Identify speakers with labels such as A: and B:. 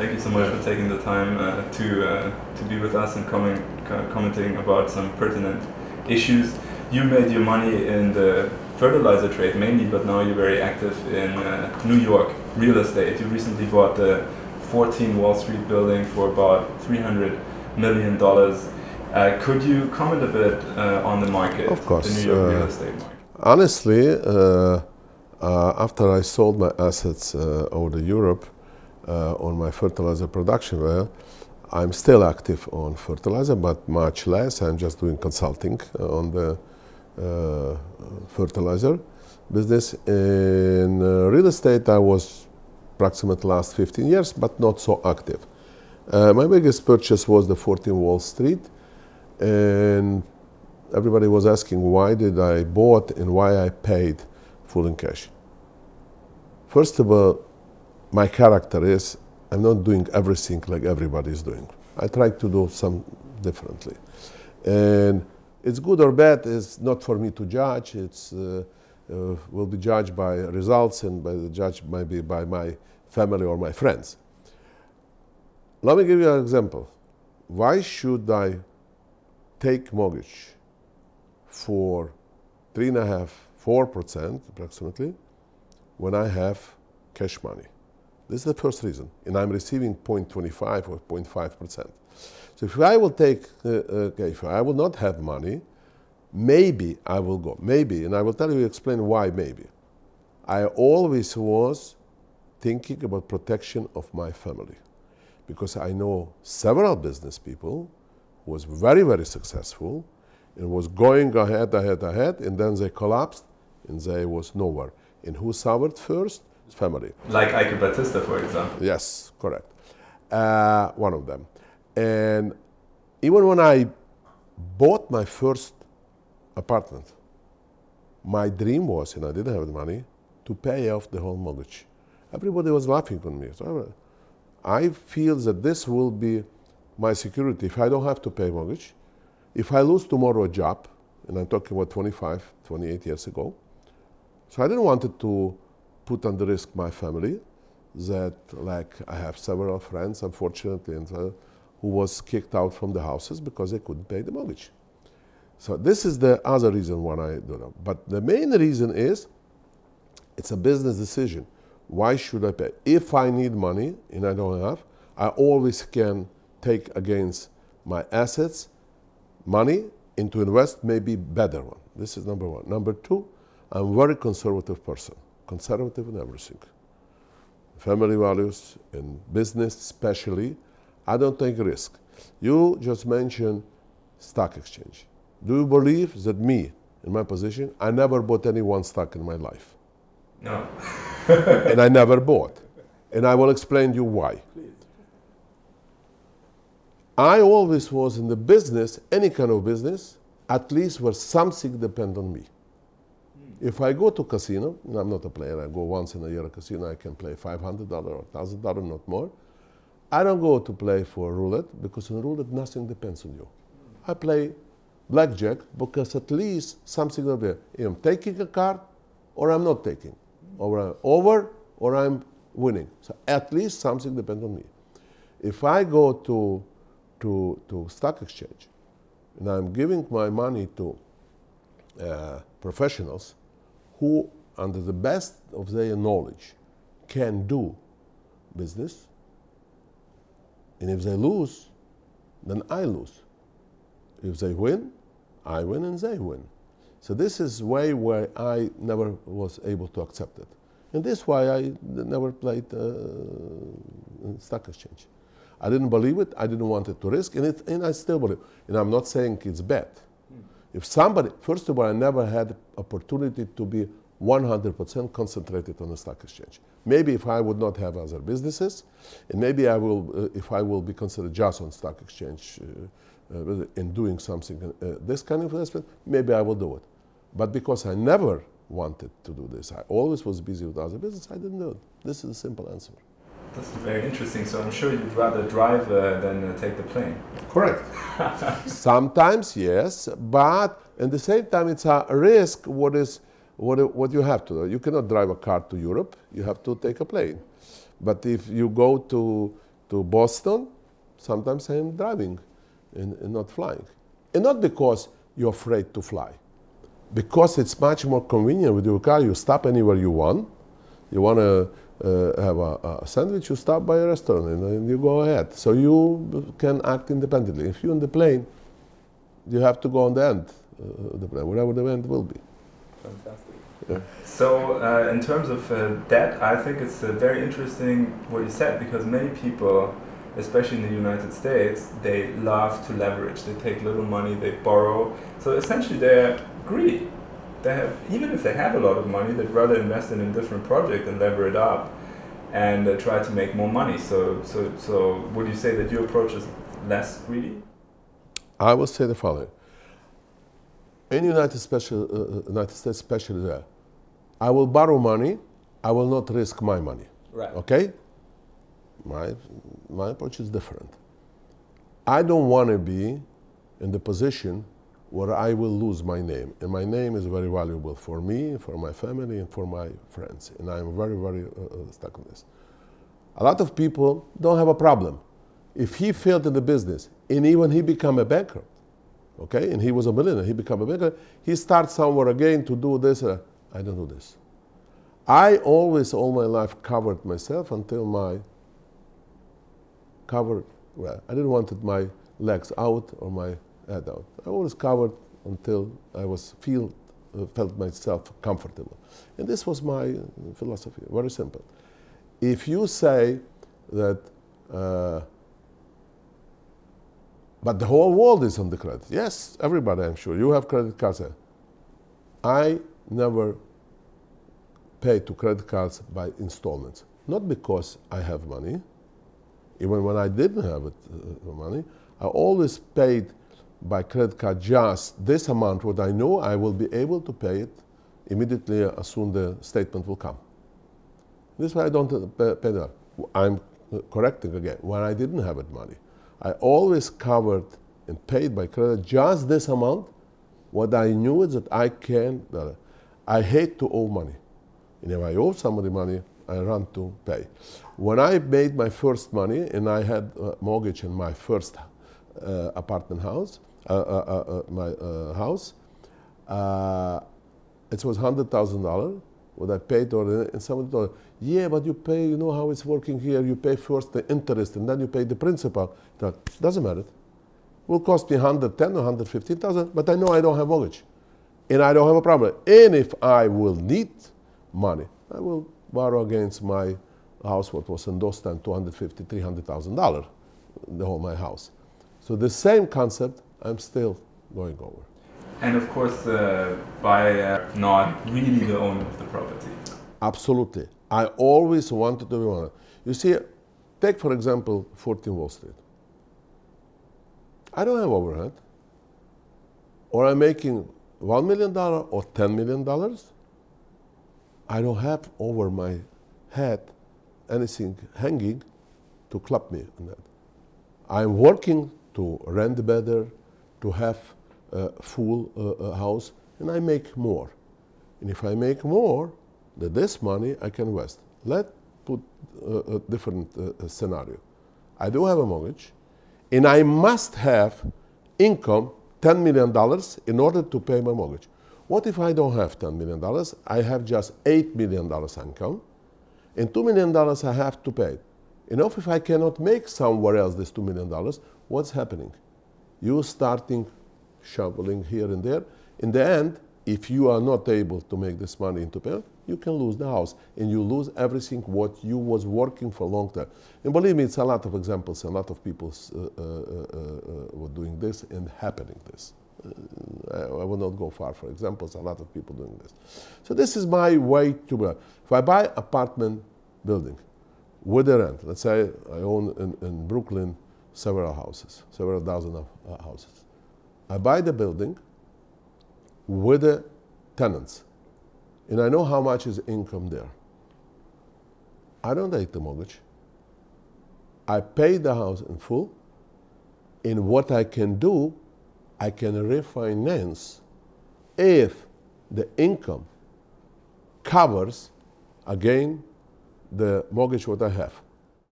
A: Thank you so much for taking the time to be with us and commenting about some pertinent issues. You made your money in the fertilizer trade mainly, but now you're very active in New York real estate. You recently bought the 14 Wall Street building for about $300 million. Could you comment a bit on the market,
B: of course,
A: the New York real estate market?
B: Honestly, after I sold my assets over to Europe on my fertilizer production, well, I'm still active on fertilizer, but much less. I'm just doing consulting on the fertilizer business. In real estate, I was approximately last 15 years, but not so active. My biggest purchase was the 14 Wall Street, and everybody was asking why did I bought and why I paid full in cash. First of all, my character is I'm not doing everything like everybody is doing. I try to do some differently. And it's good or bad is not for me to judge. It's will be judged by results and by the judge maybe by my family or my friends. Let me give you an example. Why should I take mortgage for 3.5%, 4% approximately when I have cash money? This is the first reason, and I'm receiving 0.25 or 0.5%. So if I will take, if I will not have money, maybe I will go, maybe, and I will tell you, explain why maybe. I always was thinking about protection of my family, because I know several business people who was very, very successful and was going ahead, and then they collapsed and they was nowhere. And who suffered first? Family.
A: Like Ike Batista, for example.
B: Yes, correct. One of them. And even when I bought my first apartment, my dream was, and I didn't have the money, to pay off the whole mortgage. Everybody was laughing on me. So I feel that this will be my security if I don't have to pay mortgage. If I lose tomorrow a job, and I'm talking about 25, 28 years ago, so I didn't want it to put under risk my family, that like I have several friends, unfortunately, and, who was kicked out from the houses because they couldn't pay the mortgage. So this is the other reason why I do that. But the main reason is it's a business decision. Why should I pay? If I need money and I don't have, I always can take against my assets money and to invest maybe better one. This is number one. Number two, I'm a very conservative person. Conservative in everything. Family values, in business especially, I don't take risk. You just mentioned stock exchange. Do you believe that me, in my position, I never bought any one stock in my life?
A: No.
B: And I never bought. And I will explain to you why.
A: Please.
B: I always was in the business, any kind of business, at least where something depends on me. If I go to casino, and I'm not a player, I go once in a year to casino, I can play $500 or $1,000, not more. I don't go to play for roulette, because in roulette nothing depends on you. I play blackjack because at least something will be, I'm taking a card or I'm not taking, or I'm over or I'm winning. So at least something depends on me. If I go to stock exchange and I'm giving my money to professionals who, under the best of their knowledge, can do business, and if they lose, then I lose. If they win, I win and they win. So this is way where I never was able to accept it. And this is why I never played in stock exchange. I didn't believe it, I didn't want it to risk, and I still believe. And I'm not saying it's bad. If somebody, first of all, I never had opportunity to be 100% concentrated on the stock exchange. Maybe if I would not have other businesses, and maybe I will, if I will be considered just on stock exchange in doing something, this kind of investment, maybe I will do it. But because I never wanted to do this, I always was busy with other business, I didn't do it. This is a simple answer.
A: That's very interesting. So I'm sure you'd rather drive than take the plane.
B: Correct. Sometimes, yes, but at the same time, it's a risk. What you have to do. You cannot drive a car to Europe. You have to take a plane. But if you go to to Boston, sometimes I am driving and not flying. And not because you're afraid to fly. Because it's much more convenient with your car. You stop anywhere you want. You want to have a sandwich, you stop by a restaurant and you go ahead. So you can act independently. If you're on the plane, you have to go on the end of the plane, wherever the end will be.
A: Fantastic.
B: Yeah.
A: So in terms of debt, I think it's very interesting what you said, because many people, especially in the United States, they love to leverage. They take little money, they borrow. So essentially they're greedy. They have, even if they have a lot of money, they'd rather invest in a different project and lever it up and try to make more money. So would you say that your approach is less greedy?
B: I will say the following. In the United States, especially there, I will borrow money, I will not risk my money.
A: Right.
B: Okay? My approach is different. I don't want to be in the position where I will lose my name. And my name is very valuable for me, for my family, and for my friends. And I'm very, very stuck on this. A lot of people don't have a problem. If he failed in the business, and even he become a bankrupt, okay, and he was a millionaire, he become a bankrupt, he starts somewhere again to do this. I don't do this. I always, all my life, covered myself until my well, I didn't want my legs out or my head out. I always covered until I felt myself comfortable. And this was my philosophy, very simple. If you say that, but the whole world is on the credit. Yes, everybody, I'm sure. You have credit cards. I never pay to credit cards by installments. Not because I have money. Even when I didn't have money, I always paid by credit card just this amount, what I know I will be able to pay it immediately as soon the statement will come. This way I don't pay that. I'm correcting again. When I didn't have money, I always covered and paid by credit just this amount. What I knew is that I can. I hate to owe money. And if I owe somebody money, I run to pay. When I made my first money and I had a mortgage in my first apartment house, my house, it was $100,000. What I paid, and somebody told me, yeah, but you pay, you know how it's working here, you pay first the interest and then you pay the principal. That doesn't matter. It will cost me $110,000 or $115,000, but I know I don't have mortgage. And I don't have a problem. And if I will need money, I will borrow against my house, what was in those times $250,000, $300,000, the whole my house. So the same concept, I'm still going over.
A: And of course, by not really the owner of the property.
B: Absolutely. I always wanted to be owner. You see, take for example 14 Wall Street. I don't have overhead. Or I'm making $1 million or $10 million. I don't have over my head anything hanging to clap me on that. I'm working to rent better, to have a full house, and I make more. And if I make more, then this money I can invest. Let's put a different scenario. I do have a mortgage, and I must have income, $10 million, in order to pay my mortgage. What if I don't have $10 million? I have just $8 million income, and $2 million I have to pay. Enough if I cannot make somewhere else this $2 million, what's happening? You starting shoveling here and there. In the end, if you are not able to make this money into pay, you can lose the house, and you lose everything what you was working for a long time. And believe me, it's a lot of examples, a lot of people were doing this and happening this. I will not go far for examples, a lot of people doing this. So this is my way to buy. If I buy apartment building with a rent, let's say I own in Brooklyn several houses, several dozen of houses. I buy the building with the tenants, and I know how much is income there. I don't take the mortgage. I pay the house in full, and what I can do, I can refinance if the income covers, again, the mortgage what I have.